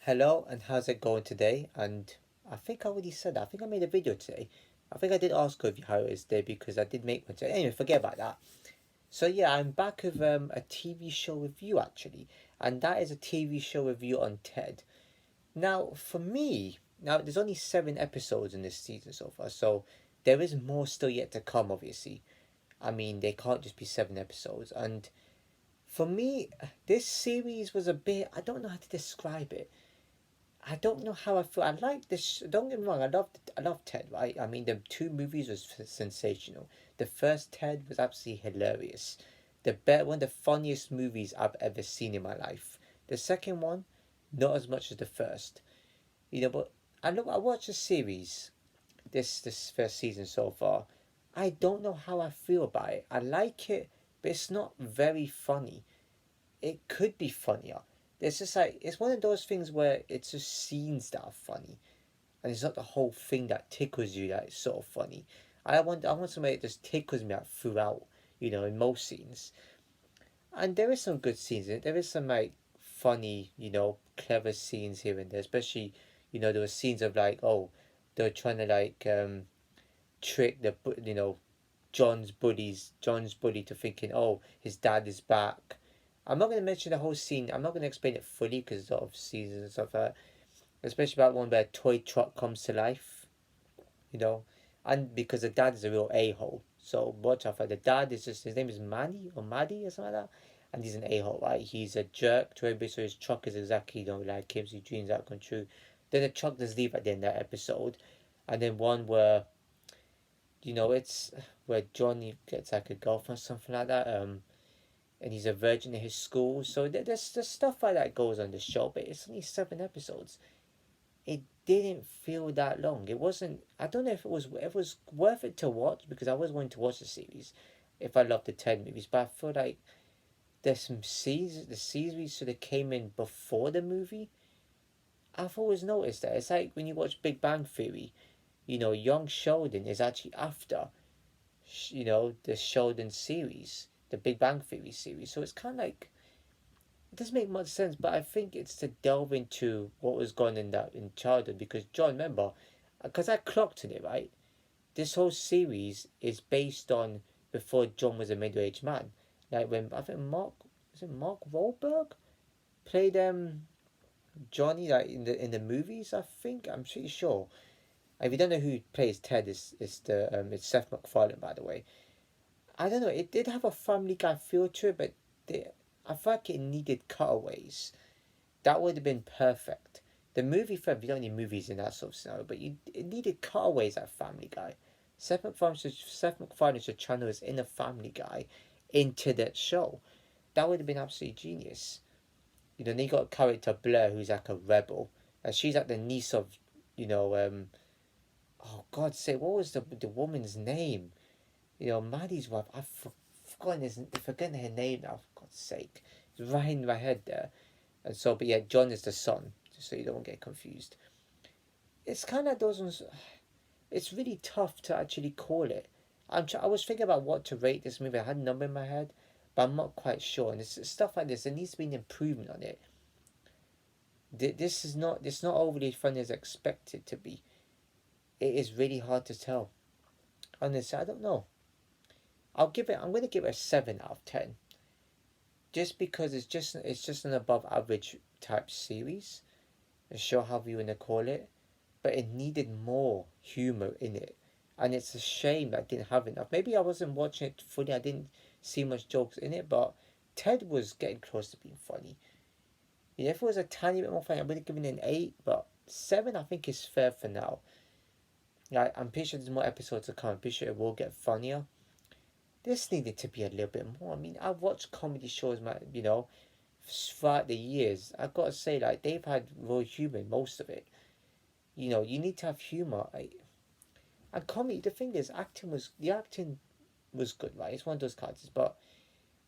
Hello, and how's it going today? And I think I already said that. I think I made a video today. I think I did ask of you how it is today because I did make one today. Anyway, forget about that. So yeah, I'm back with a TV show review actually, and that is a TV show review on Ted. Now, for me, now there's only 7 episodes in this season so far, so there is more still yet to come. Obviously, I mean they can't just be 7 episodes. And for me, this series was a bit. I don't know how to describe it. I don't know how I feel. I like this. Don't get me wrong. I love Ted. Right. I mean, the two movies was sensational. The first Ted was absolutely hilarious. One of the funniest movies I've ever seen in my life. The second one, not as much as the first. But I watched the series. This first season so far. I don't know how I feel about it. I like it, but it's not very funny. It could be funnier. It's just like it's one of those things where it's just scenes that are funny, and it's not the whole thing that tickles you that is sort of funny. I want somebody that just tickles me out throughout, in most scenes. And there is some good scenes in it. There is some like funny, clever scenes here and there. Especially, there were scenes of like, oh, they're trying to like trick John's bully to thinking, oh, his dad is back. I'm not going to mention the whole scene. I'm not going to explain it fully because it's a lot of seasons and stuff like that. Especially about one where a toy truck comes to life, you know, and because the dad is a real a hole. So watch out for the dad. Is just his name is Manny or Maddie or something like that, and he's an a hole, right? He's a jerk to everybody. So his truck is exactly like him. So his dreams out come true. Then the truck does leave at the end of that episode, and then one where it's where Johnny gets like a girlfriend or something like that. And he's a virgin in his school. So there's stuff like that goes on the show, but it's only 7 episodes. It didn't feel that long. It wasn't. I don't know if it was worth it to watch because I was going to watch the series if I loved the Ted movies, but I feel like there's some seasons. The series sort of came in before the movie. I've always noticed that. It's like when you watch Big Bang Theory. Young Sheldon is actually after the Sheldon series, the Big Bang Theory series. So it's kind of like it doesn't make much sense, but I think it's to delve into what was going in that in childhood because John, remember, because I clocked in it right. This whole series is based on before John was a middle-aged man. Like when I think Mark Wahlberg played Johnny like in the movies. I think I'm pretty sure. If you don't know who plays Ted, it's Seth MacFarlane, by the way. I don't know. It did have a Family Guy feel to it, but I feel like it needed cutaways. That would have been perfect. The movie film, you don't need movies in that sort of scenario, but it needed cutaways at Family Guy. Seth MacFarlane should channel his inner Family Guy into that show. That would have been absolutely genius. Then you got a character Blair who's like a rebel, and she's like the niece of, you know, oh God's sake, what was the woman's name? Maddie's wife. Forgotten her name now. For God's sake, it's right in my head there. And so, but yeah, John is the son, just so you don't get confused. It's kind of those ones. It's really tough to actually call it. I was thinking about what to rate this movie. I had a number in my head, but I'm not quite sure. And it's stuff like this. There needs to be an improvement on it. This is not. It's not overly funny as expected to be. It is really hard to tell. Honestly, I don't know. I'm going to give it a 7 out of 10, just because it's just an above average type series. A show, however you want to call it, but it needed more humor in it. And it's a shame that I didn't have enough. Maybe I wasn't watching it fully, I didn't see much jokes in it, but Ted was getting close to being funny. If it was a tiny bit more funny, I would have given it an 8, but 7 I think is fair for now. Like, I'm pretty sure there's more episodes to come. I'm pretty sure it will get funnier. This needed to be a little bit more. I mean, I've watched comedy shows, throughout the years. I've got to say, like, they've had real humor in most of it. You need to have humor. And comedy, the thing is, the acting was good, right? It's one of those characters, but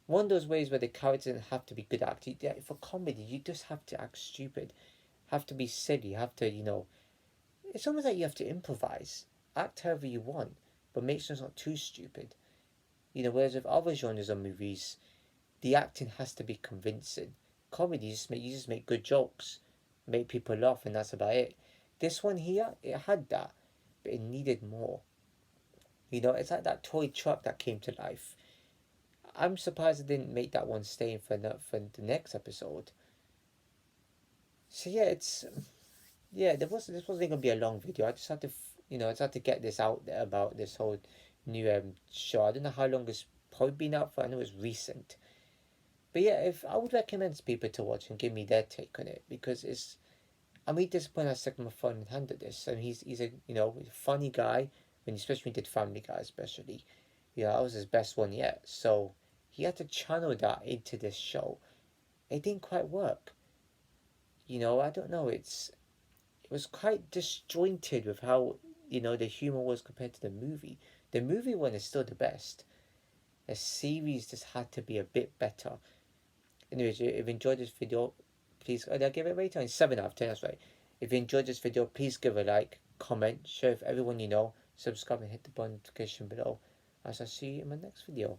one of those ways where the character doesn't have to be good acting. Yeah, for comedy, you just have to act stupid, have to be silly, have to, it's almost like you have to improvise, act however you want, but make sure it's not too stupid. Whereas with other genres of movies, the acting has to be convincing. Comedy, you just make good jokes. make people laugh, and that's about it. This one here, it had that, but it needed more. It's like that toy truck that came to life. I'm surprised it didn't make that one stay for the next episode. So yeah, this wasn't gonna be a long video. I just had to I just had to get this out there about this whole new show. I don't know how long it's probably been out for. I know it's recent, but yeah, if I would recommend people to watch and give me their take on it, because I'm really disappointed how Sigma Fun handled this. I mean, he's a funny guy, especially when he did Family Guy, especially. That was his best one yet. So he had to channel that into this show. It didn't quite work. I don't know. It was quite disjointed with how the humor was compared to the movie. The movie one is still the best. The series just had to be a bit better. Anyways, if you enjoyed this video, please, did I give it a rating? 7 out of 10, that's right. If you enjoyed this video, please give a like, comment, share with everyone you know, subscribe and hit the notification below. As I see you in my next video.